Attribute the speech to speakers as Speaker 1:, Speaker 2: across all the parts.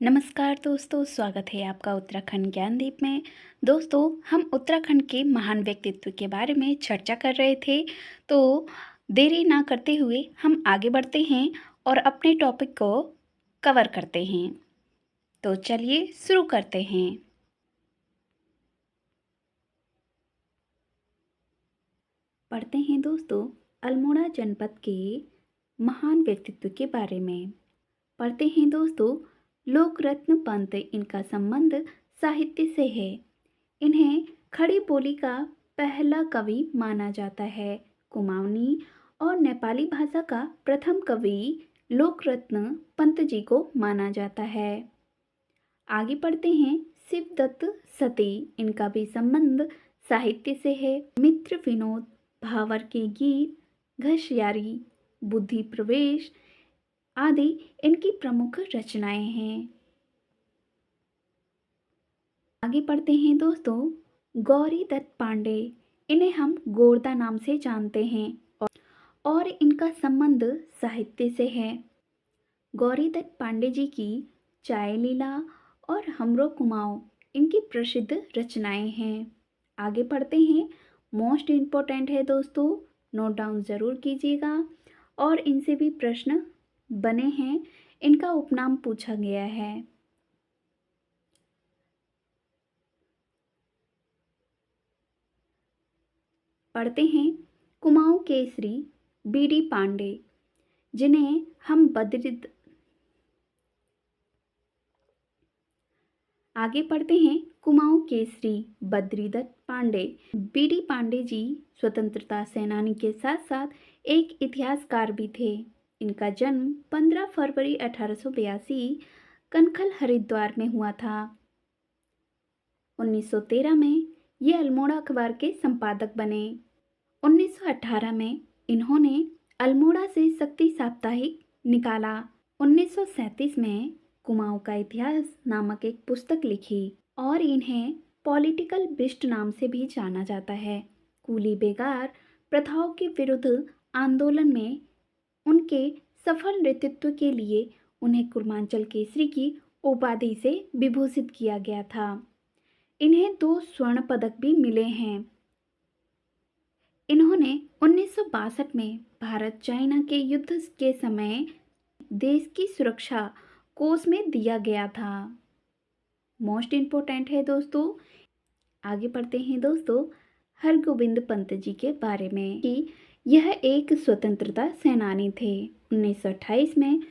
Speaker 1: नमस्कार दोस्तों, स्वागत है आपका उत्तराखंड ज्ञानदीप में। दोस्तों, हम उत्तराखंड के महान व्यक्तित्व के बारे में चर्चा कर रहे थे। तो देरी ना करते हुए हम आगे बढ़ते हैं और अपने टॉपिक को कवर करते हैं। तो चलिए शुरू करते हैं। पढ़ते हैं दोस्तों, अल्मोड़ा जनपद के महान व्यक्तित्व के बारे में। पढ़ते हैं दोस्तों, लोक रत्न पंत, इनका संबंध साहित्य से है। इन्हें खड़ी बोली का पहला कवि माना जाता है। कुमाऊनी और नेपाली भाषा का प्रथम कवि लोकरत्न पंत जी को माना जाता है। आगे पढ़ते हैं, शिवदत्त सती, इनका भी संबंध साहित्य से है। मित्र विनोद भावर के गीत, घसियारी, बुद्धि प्रवेश आदि इनकी प्रमुख रचनाएं हैं। आगे पढ़ते हैं दोस्तों, गौरी दत्त पांडे, इन्हें हम गोरदा नाम से जानते हैं और इनका संबंध साहित्य से है। गौरी दत्त पांडे जी की चाय लीला और हमरो कुमाऊं इनकी प्रसिद्ध रचनाएं हैं। आगे पढ़ते हैं, मोस्ट इम्पोर्टेंट है दोस्तों, नोट डाउन ज़रूर कीजिएगा और इनसे भी प्रश्न बने हैं। इनका उपनाम पूछा गया है। पढ़ते हैं, कुमाऊं केसरी बीडी पांडे, जिन्हें हम आगे पढ़ते हैं, कुमाऊं केसरी बद्रीदत्त पांडे। बीडी पांडे जी स्वतंत्रता सेनानी के साथ साथ एक इतिहासकार भी थे। इनका जन्म 15 फरवरी 1882 कनखल हरिद्वार में हुआ था। 1913 में ये अल्मोड़ा अखबार के संपादक बने। 1918 में इन्होंने अल्मोड़ा से शक्ति साप्ताहिक निकाला। 1937 में कुमाऊं का इतिहास नामक एक पुस्तक लिखी और इन्हें पॉलिटिकल बिस्ट नाम से भी जाना जाता है। कूली बेगार प्रथाओं के विरुद्ध आंदोलन में उनके सफल नेतृत्व के लिए उन्हें कुर्मांचल केसरी की उपाधि से विभूषित किया गया था। इन्हें 2 स्वर्ण पदक भी मिले हैं। इन्होंने 1962 में भारत चाइना के युद्ध के समय देश की सुरक्षा कोष में दिया गया था। मोस्ट इम्पोर्टेंट है दोस्तों। आगे पढ़ते हैं दोस्तों, हरगोविंद पंत जी के बारे में कि यह एक स्वतंत्रता सेनानी थे। 1928 में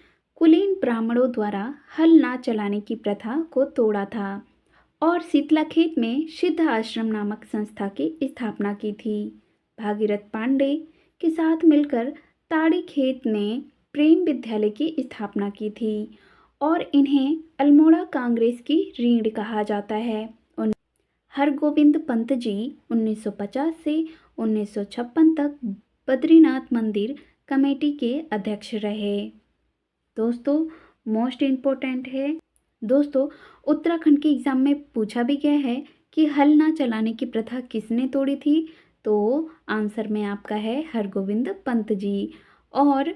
Speaker 1: कुलीन ब्राह्मणों द्वारा हल ना चलाने की प्रथा को तोड़ा था और शीतलाखेत में सिद्ध आश्रम नामक संस्था की स्थापना की थी। भागीरथ पांडे के साथ मिलकर ताड़ी खेत में प्रेम विद्यालय की स्थापना की थी और इन्हें अल्मोड़ा कांग्रेस की रीढ़ कहा जाता है। हरगोविंद पंत जी 1950 से 1956 तक बद्रीनाथ मंदिर कमेटी के अध्यक्ष रहे। दोस्तों, मोस्ट इम्पोर्टेंट है दोस्तों, उत्तराखंड के एग्जाम में पूछा भी गया है कि हल ना चलाने की प्रथा किसने तोड़ी थी। तो आंसर में आपका है हरगोविंद पंत जी। और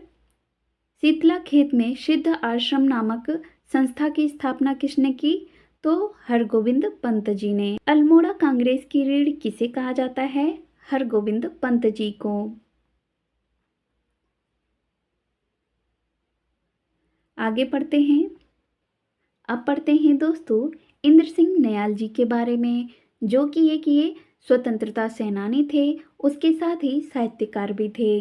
Speaker 1: शीतला खेत में सिद्ध आश्रम नामक संस्था की स्थापना किसने की? तो हरगोविंद पंत जी ने। अल्मोड़ा कांग्रेस की रीढ़ किसे कहा जाता है? हरगोविंद पंत जी को। आगे पढ़ते हैं। अब पढ़ते हैं दोस्तों, इंद्र सिंह नयाल जी के बारे में, जो कि ये स्वतंत्रता सेनानी थे, उसके साथ ही साहित्यकार भी थे।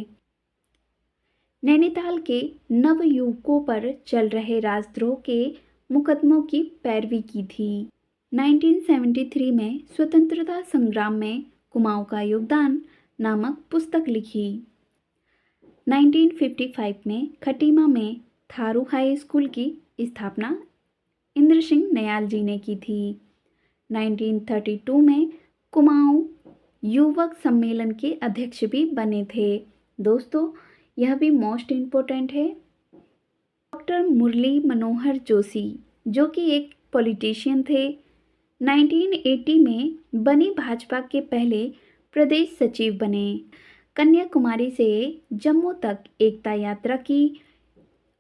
Speaker 1: नैनीताल के नवयुवकों पर चल रहे राजद्रोह के मुकदमों की पैरवी की थी। 1973 में स्वतंत्रता संग्राम में कुमाऊं का योगदान नामक पुस्तक लिखी। 1955 में खटीमा में थारू हाई स्कूल की स्थापना इंद्र सिंह नयाल जी ने की थी। 1932 में कुमाऊं युवक सम्मेलन के अध्यक्ष भी बने थे। दोस्तों, यह भी मोस्ट इम्पोर्टेंट है। डॉक्टर मुरली मनोहर जोशी, जो कि एक पॉलिटिशियन थे, 1980 में बनी भाजपा के पहले प्रदेश सचिव बने। कन्याकुमारी से जम्मू तक एकता यात्रा की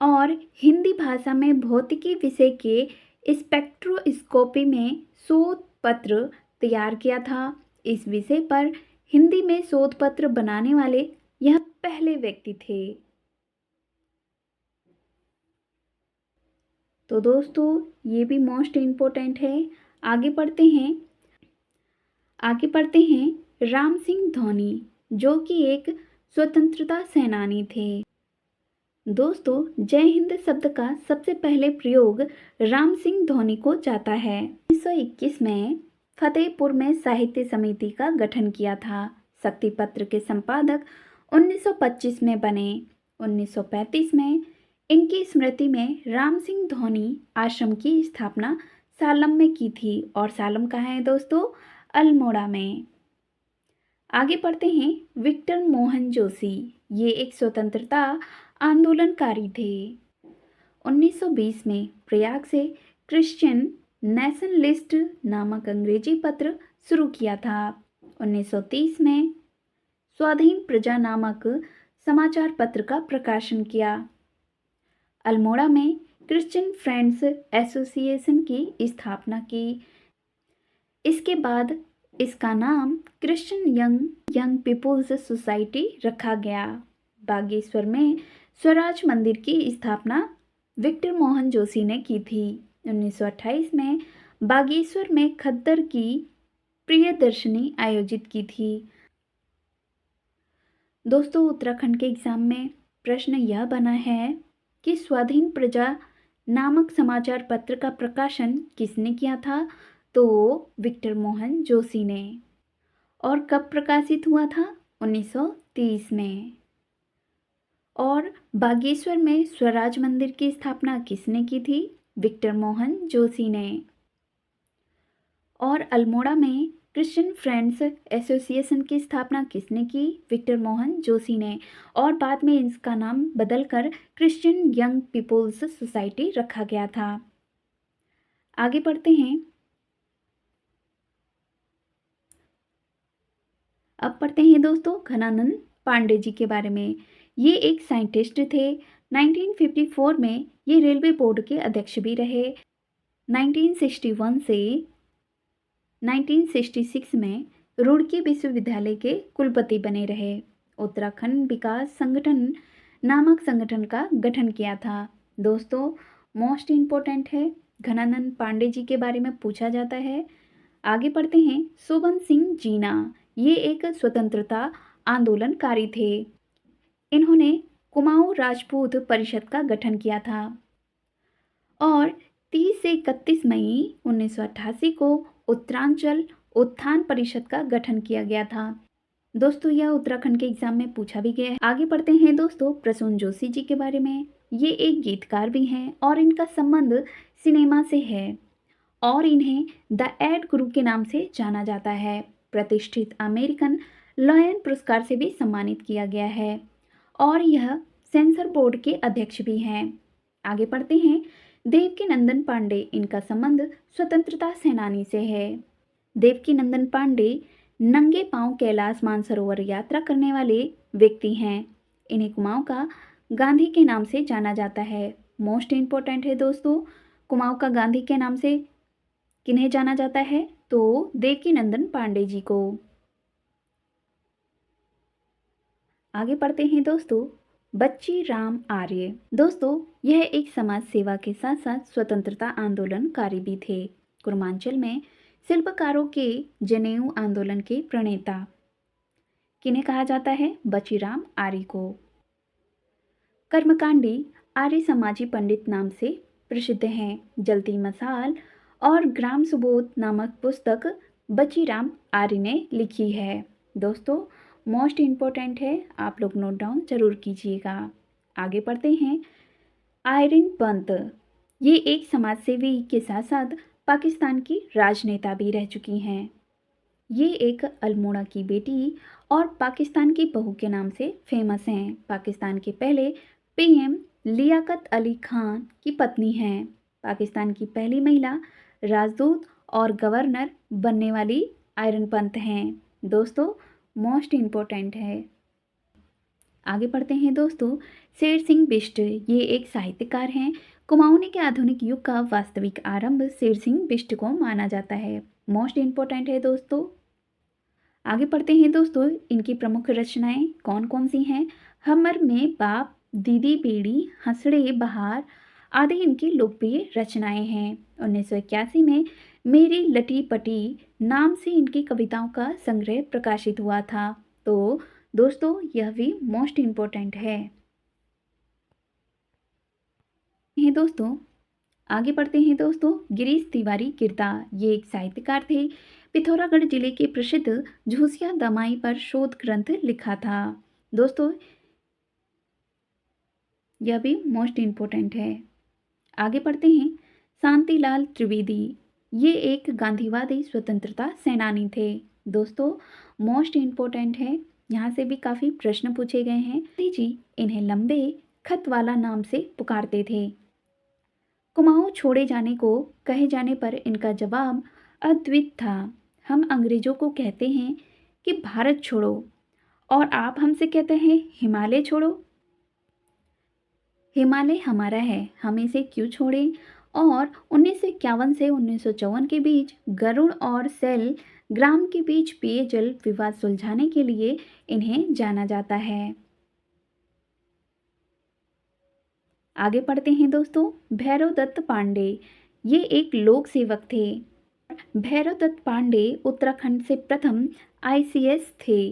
Speaker 1: और हिंदी भाषा में भौतिकी विषय के स्पेक्ट्रोस्कोपी में शोध पत्र तैयार किया था। इस विषय पर हिंदी में शोध पत्र बनाने वाले यह पहले व्यक्ति थे। तो दोस्तों ये भी मोस्ट इम्पोर्टेंट है। आगे पढ़ते हैं राम सिंह धोनी, जो कि एक स्वतंत्रता सेनानी थे। दोस्तों जय हिंद शब्द का सबसे पहले प्रयोग राम सिंह धोनी को जाता है। 1921 में फतेहपुर में साहित्य समिति का गठन किया था। शक्ति पत्र के संपादक 1925 में बने। 1935 में इनकी स्मृति में राम सिंह धोनी आश्रम की स्थापना सालम में की थी। और सालम कहाँ है दोस्तों? अल्मोड़ा में। आगे पढ़ते हैं विक्टर मोहन जोशी, ये एक स्वतंत्रता आंदोलनकारी थे। 1920 में प्रयाग से क्रिश्चियन नेशनलिस्ट नामक अंग्रेजी पत्र शुरू किया था। 1930 में स्वाधीन प्रजा नामक समाचार पत्र का प्रकाशन किया। अल्मोड़ा में क्रिश्चियन फ्रेंड्स एसोसिएशन की स्थापना की। इसके बाद इसका नाम क्रिश्चियन यंग पीपुल्स सोसाइटी रखा गया। बागेश्वर में स्वराज मंदिर की स्थापना विक्टर मोहन जोशी ने की थी। 1928 में बागेश्वर में खद्दर की प्रियदर्शनी आयोजित की थी। दोस्तों उत्तराखंड के एग्जाम में प्रश्न यह बना है कि स्वाधीन प्रजा नामक समाचार पत्र का प्रकाशन किसने किया था? तो विक्टर मोहन जोशी ने। और कब प्रकाशित हुआ था? 1930 में। और बागेश्वर में स्वराज मंदिर की स्थापना किसने की थी? विक्टर मोहन जोशी ने। और अल्मोड़ा में क्रिश्चियन फ्रेंड्स एसोसिएशन की स्थापना किसने की? विक्टर मोहन जोशी ने। और बाद में इसका नाम बदलकर क्रिश्चियन यंग पीपुल्स सोसाइटी रखा गया था। आगे बढ़ते हैं। अब पढ़ते हैं दोस्तों घनानंद पांडे जी के बारे में। ये एक साइंटिस्ट थे। 1954 में ये रेलवे बोर्ड के अध्यक्ष भी रहे। 1961 से 1966 में रुड़की विश्वविद्यालय के कुलपति बने रहे। उत्तराखंड विकास संगठन नामक संगठन का गठन किया था। दोस्तों मोस्ट इम्पोर्टेंट है, घनानंद पांडे जी के बारे में पूछा जाता है। आगे पढ़ते हैं शोभन सिंह जीना, ये एक स्वतंत्रता आंदोलनकारी थे। इन्होंने कुमाऊं राजपूत परिषद का गठन किया था। और 30 से 31 मई 1988 को उत्तरांचल उत्थान परिषद का गठन किया गया था। दोस्तों यह उत्तराखंड के एग्जाम में पूछा भी गया है। आगे पढ़ते हैं दोस्तों प्रसून जोशी जी के बारे में। ये एक गीतकार भी हैं और इनका संबंध सिनेमा से है और इन्हें द एड गुरु के नाम से जाना जाता है। प्रतिष्ठित अमेरिकन लॉयन पुरस्कार से भी सम्मानित किया गया है और यह सेंसर बोर्ड के अध्यक्ष भी हैं। आगे पढ़ते हैं देवकीनंदन पांडे, इनका संबंध स्वतंत्रता सेनानी से है। देवकीनंदन पांडे नंगे पांव कैलाश मानसरोवर यात्रा करने वाले व्यक्ति हैं। इन्हें कुमाऊं का गांधी के नाम से जाना जाता है। मोस्ट इम्पोर्टेंट है दोस्तों, कुमाऊं का गांधी के नाम से किन्हें जाना जाता है? तो देवकीनंदन पांडे जी को। आगे पढ़ते हैं दोस्तों बच्ची राम आर्य। दोस्तों यह एक समाज सेवा के साथ साथ स्वतंत्रता आंदोलनकारी भी थे। कुर्मांचल में शिल्पकारों के जनेऊ आंदोलन के प्रणेता किन्हें कहा जाता है? बच्चीराम आर्य को। कर्मकांडी आर्य समाजी पंडित नाम से प्रसिद्ध हैं। जलती मसाल और ग्राम सुबोध नामक पुस्तक बच्चीराम आर्य ने लिखी है। दोस्तों मोस्ट इम्पोर्टेंट है, आप लोग नोट डाउन जरूर कीजिएगा। आगे पढ़ते हैं आयरन पंत, ये एक समाजसेवी के साथ साथ पाकिस्तान की राजनेता भी रह चुकी हैं। ये एक अल्मोड़ा की बेटी और पाकिस्तान की बहू के नाम से फेमस हैं। पाकिस्तान के पहले पीएम लियाकत अली खान की पत्नी हैं। पाकिस्तान की पहली महिला राजदूत और गवर्नर बनने वाली आयरन पंत हैं। दोस्तों मोस्ट इम्पोर्टेंट है। आगे पढ़ते हैं दोस्तों शेर सिंह बिष्ट, ये एक साहित्यकार हैं। कुमाऊनी के आधुनिक युग का वास्तविक आरंभ सिरसिंह बिष्ट को माना जाता है। मोस्ट इम्पोर्टेंट है दोस्तों। आगे पढ़ते हैं दोस्तों, इनकी प्रमुख रचनाएं कौन कौन सी हैं। हमर में बाप, दीदी बेड़ी, हंसड़े बहार आदि इनकी लोकप्रिय रचनाएं हैं। 1981 में मेरी लटी पटी नाम से इनकी कविताओं का संग्रह प्रकाशित हुआ था। तो दोस्तों यह भी मोस्ट इम्पोर्टेंट है। दोस्तों आगे बढ़ते हैं दोस्तों, गिरीश तिवारी किरता ये एक साहित्यकार थे। पिथौरागढ़ जिले के प्रसिद्ध झूसिया दमाई पर शोध ग्रंथ लिखा था। दोस्तों यह भी मोस्ट इम्पोर्टेंट है। आगे बढ़ते हैं, शांतिलाल त्रिवेदी ये एक गांधीवादी स्वतंत्रता सेनानी थे। दोस्तों मोस्ट इम्पोर्टेंट है, यहाँ से भी काफ़ी प्रश्न पूछे गए हैं। जी इन्हें लंबे खत वाला नाम से पुकारते थे। कुमाऊं छोड़े जाने को कहे जाने पर इनका जवाब अद्वित था। हम अंग्रेजों को कहते हैं कि भारत छोड़ो और आप हमसे कहते हैं हिमालय छोड़ो। हिमालय हमारा है, हम इसे क्यों छोड़ें। और 1951 से 1954 के बीच गरुड़ और सेल ग्राम के बीच पेयजल विवाद सुलझाने के लिए इन्हें जाना जाता है। आगे पढ़ते हैं दोस्तों, भैरव दत्त पांडे ये एक लोक सेवक थे। भैरव दत्त पांडे उत्तराखंड से प्रथम आईसीएस थे,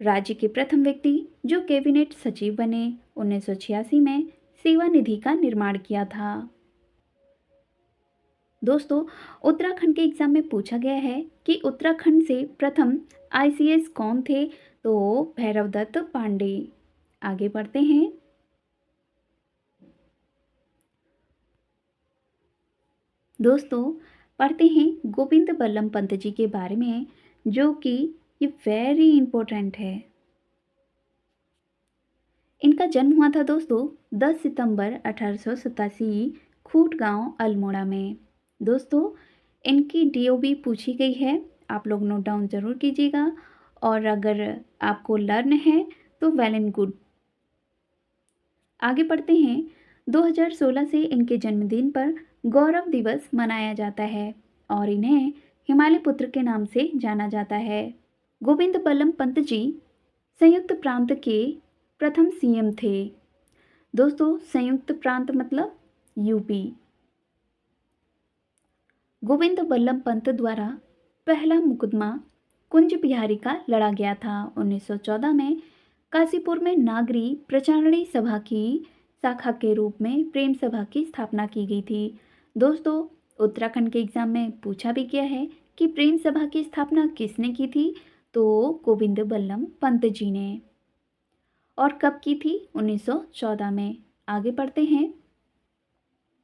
Speaker 1: राज्य के प्रथम व्यक्ति जो कैबिनेट सचिव बने। 1986 में सेवा निधि का निर्माण किया था। दोस्तों उत्तराखंड के एग्जाम में पूछा गया है कि उत्तराखंड से प्रथम आईसीएस कौन थे, तो भैरव दत्त पांडे। आगे बढ़ते हैं, दोस्तों पढ़ते हैं गोविंद बल्लभ पंत जी के बारे में, जो कि ये वेरी इंपॉर्टेंट है। इनका जन्म हुआ था दोस्तों 10 सितंबर 1887 खूट गांव अल्मोड़ा में। दोस्तों इनकी डीओबी पूछी गई है, आप लोग नोट डाउन ज़रूर कीजिएगा, और अगर आपको लर्न है तो वेल एंड गुड। आगे बढ़ते हैं, 2016 से इनके जन्मदिन पर गौरव दिवस मनाया जाता है और इन्हें हिमालय पुत्र के नाम से जाना जाता है। गोविंद बल्लभ पंत जी संयुक्त प्रांत के प्रथम सीएम थे। दोस्तों संयुक्त प्रांत मतलब यूपी। गोविंद बल्लभ पंत द्वारा पहला मुकदमा कुंज बिहारी का लड़ा गया था। 1914 में काशीपुर में नागरी प्रचारणी सभा की शाखा के रूप में प्रेम सभा की स्थापना की गई थी। दोस्तों उत्तराखंड के एग्जाम में पूछा भी गया है कि प्रेम सभा की स्थापना किसने की थी, तो गोविंद बल्लभ पंत जी ने। और कब की थी? 1914 में। आगे बढ़ते हैं,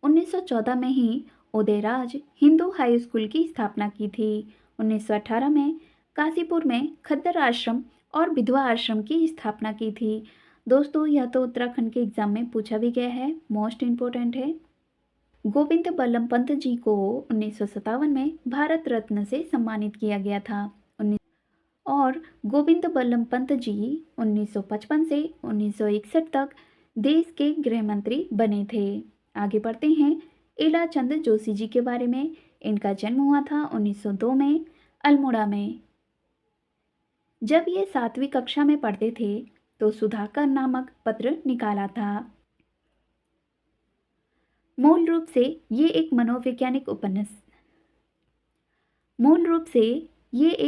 Speaker 1: 1914 में ही उदयराज हिंदू हाई स्कूल की स्थापना की थी। 1918 में काशीपुर में खद्दर आश्रम और विधवा आश्रम की स्थापना की थी। दोस्तों यह तो उत्तराखंड के एग्जाम में पूछा भी गया है, मोस्ट इम्पोर्टेंट है। गोविंद बल्लभ पंत जी को 1957 में भारत रत्न से सम्मानित किया गया था। और गोविंद बल्लभ पंत जी 1955 से 1961 तक देश के गृह मंत्री बने थे। आगे बढ़ते हैं, इला चंद जोशी जी के बारे में। इनका जन्म हुआ था 1902 में अल्मोड़ा में। जब ये 7वीं कक्षा में पढ़ते थे तो सुधाकर नामक पत्र निकाला था। मूल रूप से ये एक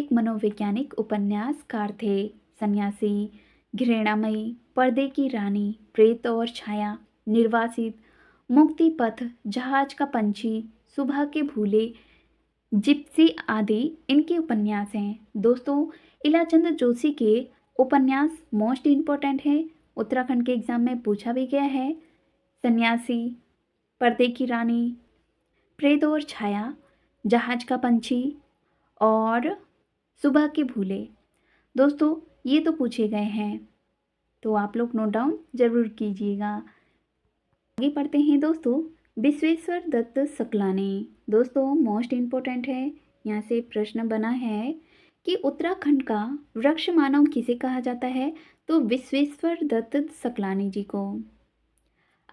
Speaker 1: मनोवैज्ञानिक उपन्यासकार थे। सन्यासी, घृणामयी, पर्दे की रानी, प्रेत और छाया, निर्वासित, मुक्ति पथ, जहाज का पंछी, सुबह के भूले, जिप्सी आदि इनके उपन्यास हैं। दोस्तों इलाचंद जोशी के उपन्यास मोस्ट इम्पोर्टेंट है, उत्तराखंड के एग्जाम में पूछा भी गया है। सन्यासी, पर्दे की रानी, प्रेत और छाया, जहाज का पंछी और सुबह के भूले। दोस्तों ये तो पूछे गए हैं, तो आप लोग नोट डाउन जरूर कीजिएगा। आगे पढ़ते हैं दोस्तों, विश्वेश्वर दत्त सकलानी। दोस्तों मोस्ट इम्पोर्टेंट है, यहाँ से प्रश्न बना है कि उत्तराखंड का वृक्ष मानव किसे कहा जाता है, तो विश्वेश्वर दत्त सकलानी जी को।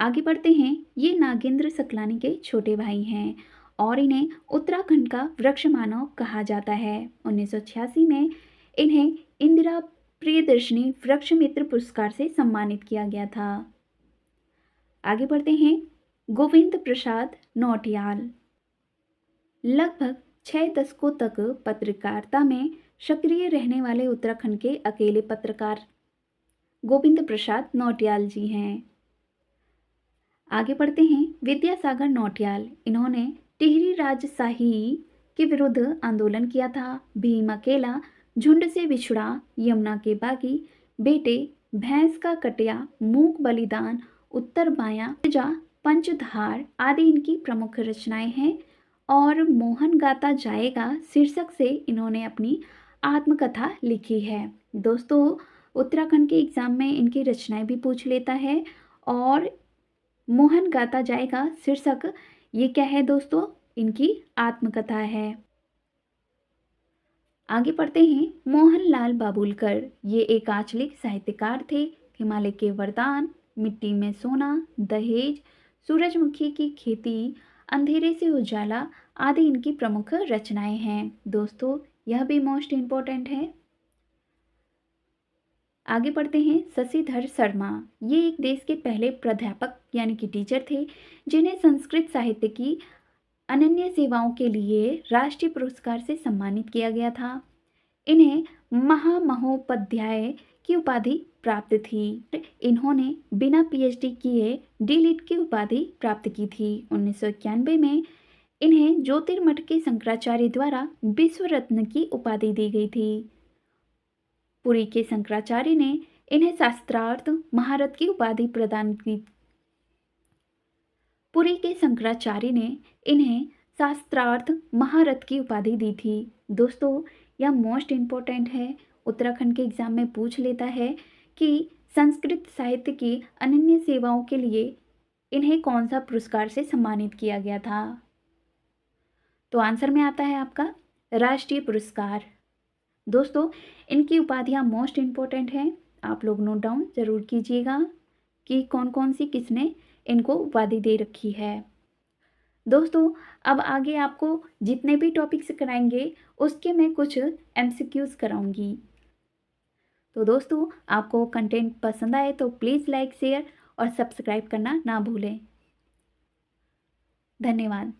Speaker 1: आगे बढ़ते हैं। ये नागेंद्र सकलानी के छोटे भाई हैं और इन्हें उत्तराखंड का वृक्ष मानव कहा जाता है। 1986 में इन्हें इंदिरा प्रियदर्शनी वृक्ष मित्र पुरस्कार से सम्मानित किया गया था। आगे बढ़ते हैं। गोविंद प्रसाद नौटियाल लगभग 6 दशकों तक पत्रकारिता में सक्रिय रहने वाले उत्तराखंड के अकेले पत्रकार गोविंद प्रसाद नौटियाल जी हैं। आगे बढ़ते हैं। विद्यासागर नौटियाल, इन्होंने टिहरी राजशाही के विरुद्ध आंदोलन किया था। भीम अकेला, झुंड से बिछुड़ा, यमुना के बागी, बेटे, भैंस का कटिया, मूक बलिदान, उत्तर बाया, पंचधार आदि इनकी प्रमुख रचनाएं हैं। और मोहन गाता जाएगा शीर्षक से इन्होंने अपनी आत्मकथा लिखी है। दोस्तों, उत्तराखंड के एग्जाम में इनकी रचनाएं भी पूछ लेता है। और मोहन गाता जाएगा शीर्षक, ये क्या है दोस्तों? इनकी आत्मकथा है। आगे पढ़ते हैं। मोहनलाल बाबुलकर, ये एक आंचलिक साहित्यकार थे। हिमालय के वरदान, मिट्टी में सोना, दहेज, सूरजमुखी की खेती, अंधेरे से उजाला आदि इनकी प्रमुख रचनाएं हैं। दोस्तों, यह भी मोस्ट इम्पोर्टेंट है। आगे बढ़ते हैं। शशिधर शर्मा, ये एक देश के पहले प्राध्यापक यानी कि टीचर थे, जिन्हें संस्कृत साहित्य की अनन्य सेवाओं के लिए राष्ट्रीय पुरस्कार से सम्मानित किया गया था। इन्हें महामहोपाध्याय की उपाधि प्राप्त थी। इन्होंने बिना पीएचडी किए डीलिट की उपाधि प्राप्त की थी। 1991 में इन्हें ज्योतिर्मठ के शंकराचार्य द्वारा विश्व रत्न की उपाधि दी गई थी। पुरी के शंकराचार्य ने इन्हें शास्त्रार्थ महारथ की उपाधि प्रदान की। पुरी के शंकराचार्य ने इन्हें शास्त्रार्थ महारथ की उपाधि दी थी। दोस्तों, यह मोस्ट इम्पोर्टेंट है, उत्तराखंड के एग्जाम में पूछ लेता है कि संस्कृत साहित्य की अनन्य सेवाओं के लिए इन्हें कौन सा पुरस्कार से सम्मानित किया गया था। तो आंसर में आता है आपका राष्ट्रीय पुरस्कार। दोस्तों, इनकी उपाधियां मोस्ट इम्पोर्टेंट हैं, आप लोग नोट डाउन जरूर कीजिएगा कि कौन कौन सी किसने इनको उपाधि दे रखी है। दोस्तों, अब आगे आपको जितने भी टॉपिक्स कराएंगे उसके मैं कुछ एमसीक्यूज कराऊंगी। तो दोस्तों, आपको कंटेंट पसंद आए तो प्लीज़ लाइक, शेयर और सब्सक्राइब करना ना भूलें। धन्यवाद।